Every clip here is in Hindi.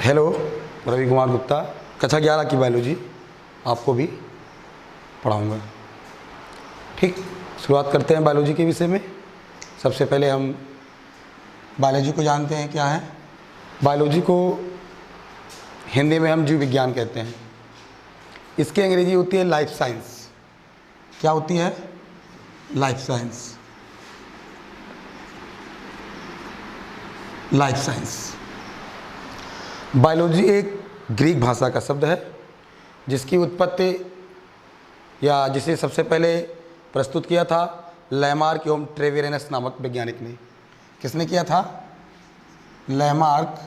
हेलो, रवि कुमार गुप्ता, कक्षा 11 की बायोलॉजी आपको भी पढ़ाऊँगा। ठीक, शुरुआत करते हैं बायोलॉजी के विषय में। सबसे पहले हम बायोलॉजी को जानते हैं क्या है। बायोलॉजी को हिंदी में हम जीव विज्ञान कहते हैं। इसकी अंग्रेजी होती है लाइफ साइंस। क्या होती है? Life science. Life science. Biology एक ग्रीक भाषा का शब्द है जिसकी उत्पत्ति या जिसे सबसे पहले प्रस्तुत किया था लैमार्क एवं ट्रेविरेनस नामक वैज्ञानिक ने। किसने किया था? लैमार्क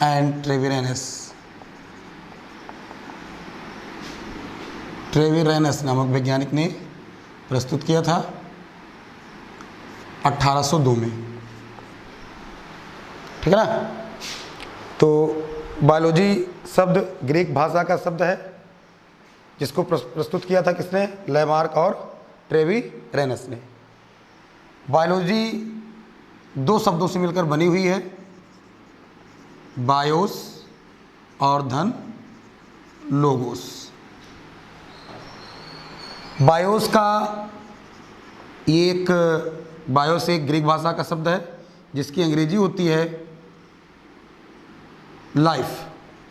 एंड ट्रेविरेनस नामक वैज्ञानिक ने प्रस्तुत किया था 1802 में। ठीक है ना? तो बायोलॉजी शब्द ग्रीक भाषा का शब्द है जिसको प्रस्तुत किया था किसने? लैमार्क और ट्रेविरेनस ने। बायोलॉजी दो शब्दों से मिलकर बनी हुई है, बायोस और धन लोगोस। बायोस का बायोस एक ग्रीक भाषा का शब्द है जिसकी अंग्रेजी होती है लाइफ।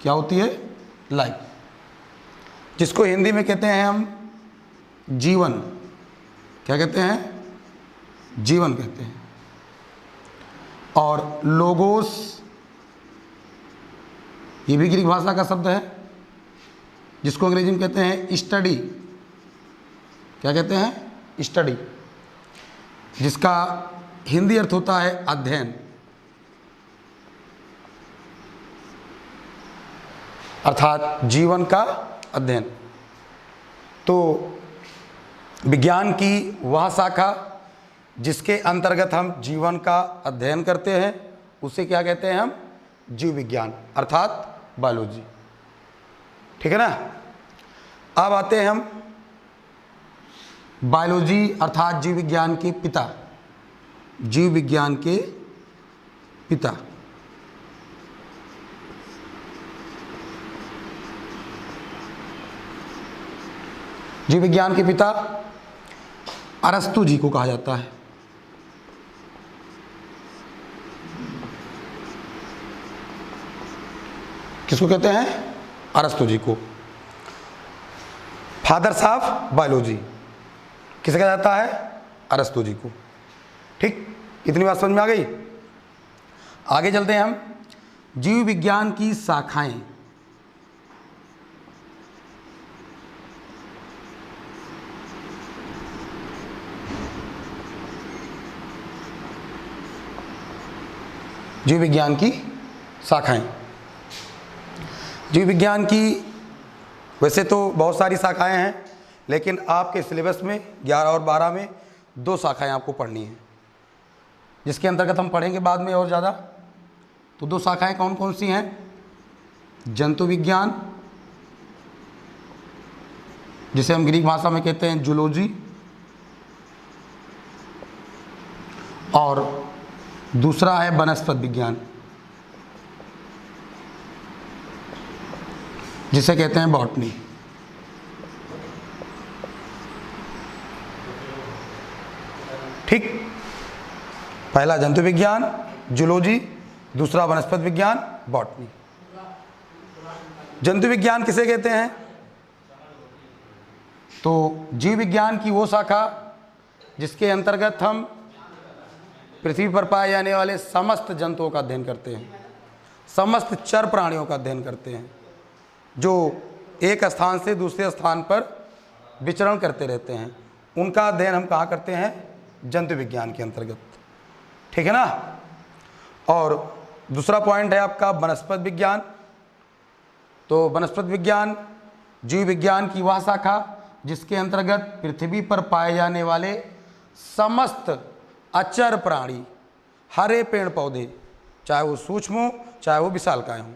क्या होती है? लाइफ। जिसको हिंदी में कहते हैं हम जीवन। क्या कहते हैं? जीवन कहते हैं। और लोगोस ये भी ग्रीक भाषा का शब्द है जिसको अंग्रेजी में कहते हैं स्टडी। क्या कहते हैं? स्टडी। जिसका हिंदी अर्थ होता है अध्ययन, अर्थात जीवन का अध्ययन। तो विज्ञान की वह शाखा जिसके अंतर्गत हम जीवन का अध्ययन करते हैं उसे क्या कहते हैं? हम जीव विज्ञान अर्थात बायोलॉजी। ठीक है ना? अब आते हैं हम बायोलॉजी अर्थात जीव विज्ञान के पिता। जीव विज्ञान के पिता जीव विज्ञान के पिता अरस्तु जी को कहा जाता है। किसको कहते हैं? अरस्तु जी को। फादर्स ऑफ बायोलॉजी किसे कहा जाता है? अरस्तु जी को। ठीक, इतनी बात समझ में आ गई। आगे चलते हैं हम। जीव विज्ञान की शाखाएं। जीव विज्ञान की शाखाएं। जीव विज्ञान की वैसे तो बहुत सारी शाखाएं हैं, लेकिन आपके सिलेबस में 11 और 12 में 2 शाखाएं आपको पढ़नी हैं, जिसके अंतर्गत हम पढ़ेंगे बाद में और ज़्यादा। तो 2 शाखाएं कौन कौन सी हैं? जंतु विज्ञान, जिसे हम ग्रीक भाषा में कहते हैं जूलॉजी, और दूसरा है वनस्पति विज्ञान, जिसे कहते हैं बॉटनी। ठीक, पहला जंतु विज्ञान जूलॉजी, दूसरा वनस्पति विज्ञान बॉटनी। जंतु विज्ञान किसे कहते हैं? तो जीव विज्ञान की वो शाखा जिसके अंतर्गत हम पृथ्वी पर पाए जाने वाले समस्त जंतुओं का अध्ययन करते हैं, समस्त चर प्राणियों का अध्ययन करते हैं जो एक स्थान से दूसरे स्थान पर विचरण करते रहते हैं। उनका अध्ययन हम कहाँ करते हैं? जंतु विज्ञान के अंतर्गत। ठीक है ना? और दूसरा पॉइंट है आपका वनस्पति विज्ञान। तो वनस्पति विज्ञान जीव विज्ञान की वह शाखा जिसके अंतर्गत पृथ्वी पर पाए जाने वाले समस्त अचर प्राणी, हरे पेड़ पौधे, चाहे वो सूक्ष्म हो चाहे वो विशालकाय हों,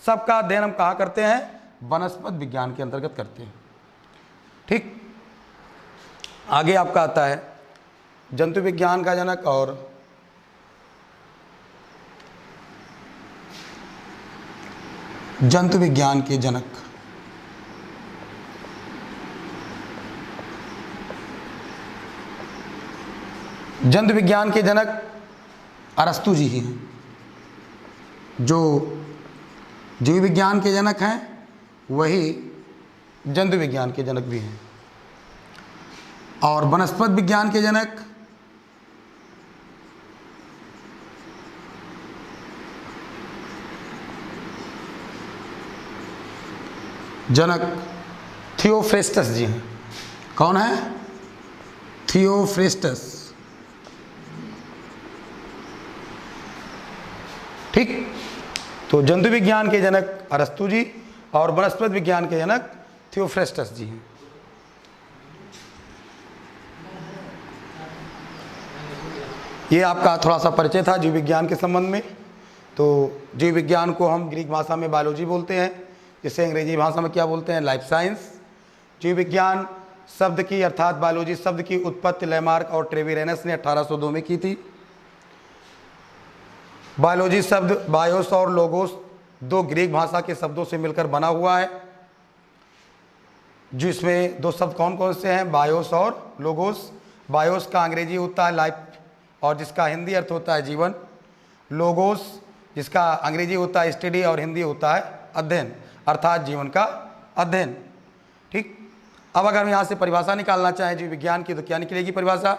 सबका अध्ययन हम कहाँ करते हैं? वनस्पति विज्ञान के अंतर्गत करते हैं। ठीक, आगे आपका आता है जंतु विज्ञान का जनक और जंतु विज्ञान के जनक। जंतु विज्ञान के जनक अरस्तु जी ही हैं, जो जीव विज्ञान के जनक हैं वही जंतु विज्ञान के जनक भी हैं। और वनस्पति विज्ञान के जनक थियोफ्रेस्टस जी हैं। कौन है? थियोफ्रेस्टस। ठीक, तो जंतु विज्ञान के जनक अरस्तु जी और वनस्पति विज्ञान के जनक थियोफ्रेस्टस जी हैं। ये आपका थोड़ा सा परिचय था जीव विज्ञान के संबंध में। तो जीव विज्ञान को हम ग्रीक भाषा में बायोलॉजी बोलते हैं, जिसे अंग्रेजी भाषा में क्या बोलते हैं? Life science. जीव विज्ञान शब्द की अर्थात बायोलॉजी शब्द की उत्पत्ति लेमार्क और ट्रेविरेनस ने 1802 में की थी। बायोलॉजी शब्द बायोस और लोगोस दो ग्रीक भाषा के शब्दों से मिलकर बना हुआ है, जिसमें दो शब्द कौन कौन से हैं? बायोस और लोगोस। बायोस का अंग्रेजी होता है लाइफ और जिसका हिंदी अर्थ होता है जीवन। लोगोस जिसका अंग्रेजी होता है स्टडी और हिंदी होता है अध्ययन, अर्थात जीवन का अध्ययन। ठीक, अब अगर हम यहाँ से परिभाषा निकालना चाहें जीव विज्ञान की तो क्या निकलेगी परिभाषा?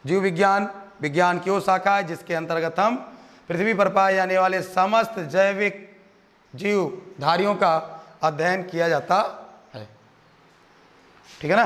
जीव विज्ञान विज्ञान की वो शाखा है जिसके अंतर्गत हम पृथ्वी पर पाए जाने वाले समस्त जैविक जीवधारियों का अध्ययन किया जाता है। ठीक है ना?